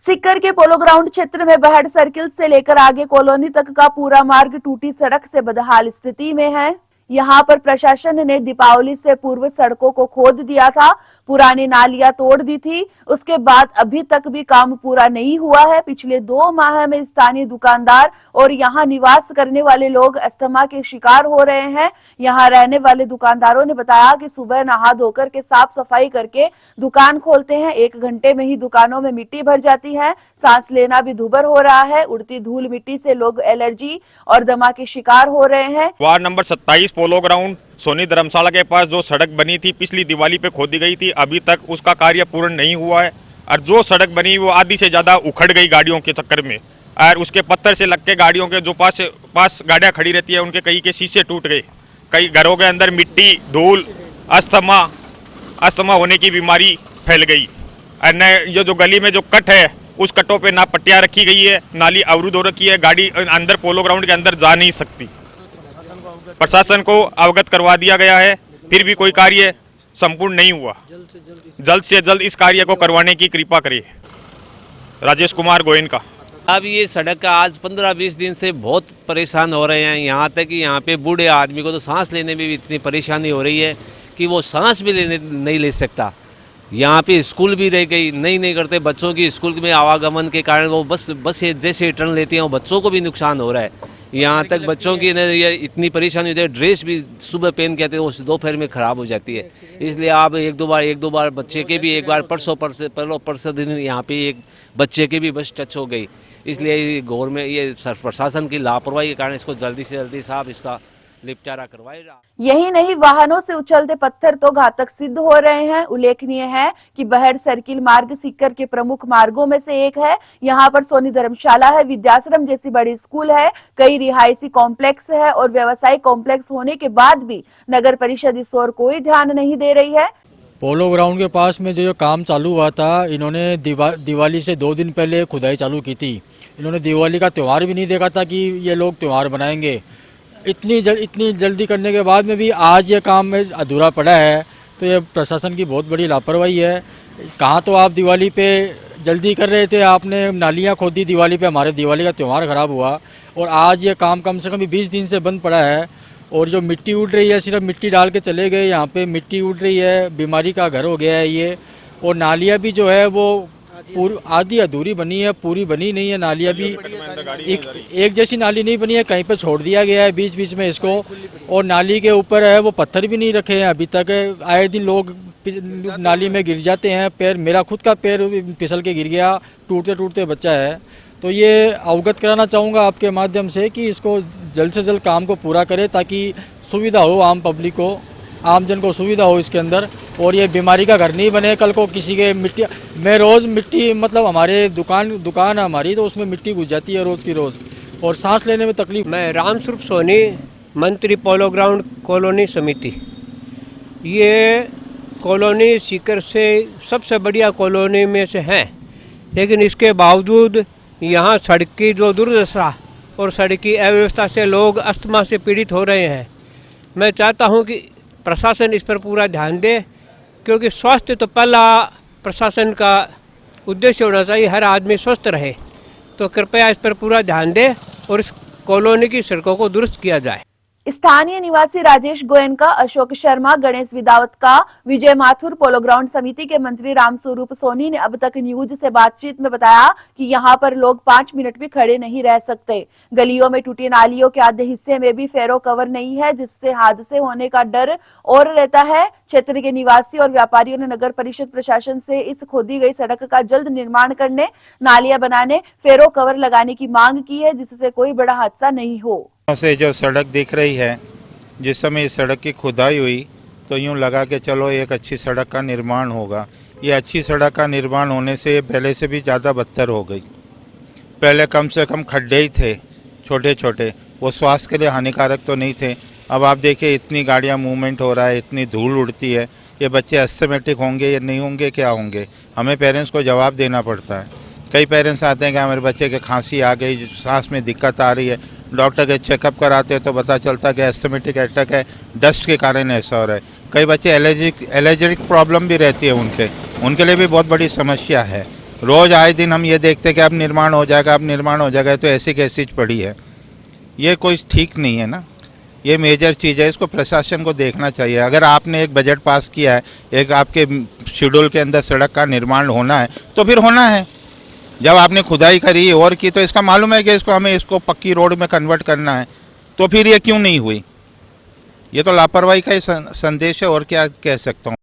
सीकर के polo ground क्षेत्र में बहड़ सर्किल से लेकर आगे कॉलोनी तक का पूरा मार्ग टूटी सड़क से बदहाल स्थिति में है। यहाँ पर प्रशासन ने दीपावली से पूर्व सड़कों को खोद दिया था, पुरानी नालियां तोड़ दी थी। उसके बाद अभी तक भी काम पूरा नहीं हुआ है। पिछले 2 माह में स्थानीय दुकानदार और यहाँ निवास करने वाले लोग अस्थमा के शिकार हो रहे हैं। यहाँ रहने वाले दुकानदारों ने बताया कि सुबह नहा धोकर के साफ सफाई करके दुकान खोलते हैं, 1 घंटे में ही दुकानों में मिट्टी भर जाती है। सांस लेना भी दुभर हो रहा है। उड़ती धूल मिट्टी से लोग एलर्जी और दमा के शिकार हो रहे हैं। Ward number 27 polo ground Soni Dharamshala के पास जो सड़क बनी थी पिछली दिवाली पे खोदी गई थी, अभी तक उसका कार्य पूर्ण नहीं हुआ है और जो सड़क बनी वो आधी से ज़्यादा उखड़ गई गाड़ियों के चक्कर में। और उसके पत्थर से लग के गाड़ियों के जो पास गाड़ियाँ खड़ी रहती है उनके कई के शीशे टूट गए। कई घरों के अंदर मिट्टी, धूल, अस्थमा होने की बीमारी फैल गई। और न ये जो गली में जो कट है उस कटों पे ना पट्टियाँ रखी गई है, नाली अवरुद्ध हो रखी है, गाड़ी अंदर पोलो ग्राउंड के अंदर जा नहीं सकती। प्रशासन को अवगत करवा दिया गया है, फिर भी कोई कार्य संपूर्ण नहीं हुआ। जल्द से जल्द इस कार्य को करवाने की कृपा करिए। राजेश कुमार गोयन का। अब ये सड़क का आज 15-20 दिन से बहुत परेशान हो रहे हैं। यहाँ तक कि यहाँ पे बूढ़े आदमी को तो सांस लेने में भी इतनी परेशानी हो रही है कि वो सांस भी नहीं ले सकता। यहाँ पे स्कूल भी रह गई, नहीं करते बच्चों की स्कूल में आवागमन के कारण वो बस जैसे टर्न लेती हैं वो बच्चों को भी नुकसान हो रहा है। यहाँ तक बच्चों की ये इतनी परेशानी होती है, ड्रेस भी सुबह पहन के आते हैं वो दोपहर में ख़राब हो जाती है। इसलिए आप एक दो बार बच्चे के भी एक बार परसों दिन यहाँ पे एक बच्चे के भी बस टच हो गई। इसलिए गवर्नमेंट ये प्रशासन की लापरवाही के कारण इसको जल्दी से जल्दी साहब इसका निपटारा करवाएगा। यही नहीं, वाहनों से उछलते पत्थर तो घातक सिद्ध हो रहे हैं। उल्लेखनीय है कि बहड़ सर्किल मार्ग सीकर के प्रमुख मार्गों में से एक है। यहाँ पर सोनी धर्मशाला है, विद्याश्रम जैसी बड़ी स्कूल है, कई रिहायशी कॉम्प्लेक्स है और व्यवसायिक कॉम्प्लेक्स होने के बाद भी नगर परिषद इस ओर कोई ध्यान नहीं दे रही है। पोलो ग्राउंड के पास में जो काम चालू हुआ था, इन्होंने दिवाली से 2 दिन पहले खुदाई चालू की थी। इन्होंने दिवाली का त्यौहार भी नहीं देखा था कि ये लोग त्यौहार बनाएंगे। इतनी जल्दी करने के बाद में भी आज ये काम में अधूरा पड़ा है, तो ये प्रशासन की बहुत बड़ी लापरवाही है। कहाँ तो आप दिवाली पे जल्दी कर रहे थे, आपने नालियाँ खोदी दिवाली पे, हमारे दिवाली का त्यौहार ख़राब हुआ और आज ये काम कम से कम 20 दिन से बंद पड़ा है। और जो मिट्टी उड़ रही है, सिर्फ मिट्टी डाल के चले गए, यहाँ पे मिट्टी उड़ रही है, बीमारी का घर हो गया है ये। और नालियाँ भी जो है वो आधी अधूरी बनी है, पूरी बनी नहीं है। नालियाँ भी एक जैसी नाली नहीं बनी है, कहीं पे छोड़ दिया गया है बीच में इसको। और नाली के ऊपर है वो पत्थर भी नहीं रखे हैं अभी तक। आए दिन लोग नाली में गिर जाते हैं, पैर, मेरा खुद का पैर फिसल के गिर गया, टूटते बच्चा है। तो ये अवगत कराना चाहूँगा आपके माध्यम से कि इसको जल्द से जल्द काम को पूरा करें ताकि सुविधा हो आम पब्लिक को, आम जन को सुविधा हो इसके अंदर। और ये बीमारी का घर नहीं बने कल को किसी के मिट्टी। मैं रोज़ मिट्टी, मतलब हमारे दुकान है हमारी, तो उसमें मिट्टी घुस जाती है रोज़ की रोज़ और सांस लेने में तकलीफ। मैं रामस्वरूप सोनी, मंत्री पोलो ग्राउंड कॉलोनी समिति। ये कॉलोनी सीकर से सबसे बढ़िया कॉलोनी में से है, लेकिन इसके बावजूद यहाँ सड़क की जो दुर्दशा और सड़क की अव्यवस्था से लोग अस्थमा से पीड़ित हो रहे हैं। मैं चाहता हूँ कि प्रशासन इस पर पूरा ध्यान दे, क्योंकि स्वास्थ्य तो पहला प्रशासन का उद्देश्य होना चाहिए, हर आदमी स्वस्थ रहे। तो कृपया इस पर पूरा ध्यान दे और इस कॉलोनी की सड़कों को दुरुस्त किया जाए। स्थानीय निवासी राजेश गोयनका, अशोक शर्मा, गणेश विदावत का, विजय माथुर पोलो ग्राउंड समिति के मंत्री रामस्वरूप सोनी ने अब तक न्यूज से बातचीत में बताया कि यहां पर लोग 5 मिनट भी खड़े नहीं रह सकते। गलियों में टूटी नालियों के आधे हिस्से में भी फेरो कवर नहीं है, जिससे हादसे होने का डर और रहता है। क्षेत्र के निवासी और व्यापारियों ने नगर परिषद प्रशासन से इस खोदी गई सड़क का जल्द निर्माण करने, नालियां बनाने, फेरो कवर लगाने की मांग की है, जिससे कोई बड़ा हादसा नहीं हो। से जो सड़क दिख रही है, जिस समय इस सड़क की खुदाई हुई तो यूँ लगा कि चलो एक अच्छी सड़क का निर्माण होगा। ये अच्छी सड़क का निर्माण होने से ये पहले से भी ज़्यादा बदतर हो गई। पहले कम से कम खड्डे ही थे छोटे छोटे, वो स्वास्थ्य के लिए हानिकारक तो नहीं थे। अब आप देखिए इतनी गाड़ियाँ मूवमेंट हो रहा है, इतनी धूल उड़ती है, ये बच्चे अस्थमैटिक होंगे या नहीं होंगे, क्या होंगे, हमें पेरेंट्स को जवाब देना पड़ता है। कई पेरेंट्स आते हैं कि हमारे बच्चे के खांसी आ गई, सांस में दिक्कत आ रही है, डॉक्टर के चेकअप कराते हैं तो पता चलता है कि एस्थमेटिक अटैक है, डस्ट के कारण ऐसा हो रहा है। कई बच्चे एलर्जिक प्रॉब्लम भी रहती है उनके लिए भी बहुत बड़ी समस्या है। रोज़ आए दिन हम ये देखते हैं कि अब निर्माण हो जाएगा, अब निर्माण हो जाएगा, तो ऐसी कैसी पड़ी है। ये कोई ठीक नहीं है ना, ये मेजर चीज़ है, इसको प्रशासन को देखना चाहिए। अगर आपने एक बजट पास किया है, एक आपके शेड्यूल के अंदर सड़क का निर्माण होना है तो फिर होना है। जब आपने खुदाई करी और की तो इसका मालूम है कि इसको हमें इसको पक्की रोड में कन्वर्ट करना है, तो फिर ये क्यों नहीं हुई? ये तो लापरवाही का ही संदेश है, और क्या कह सकता हूँ।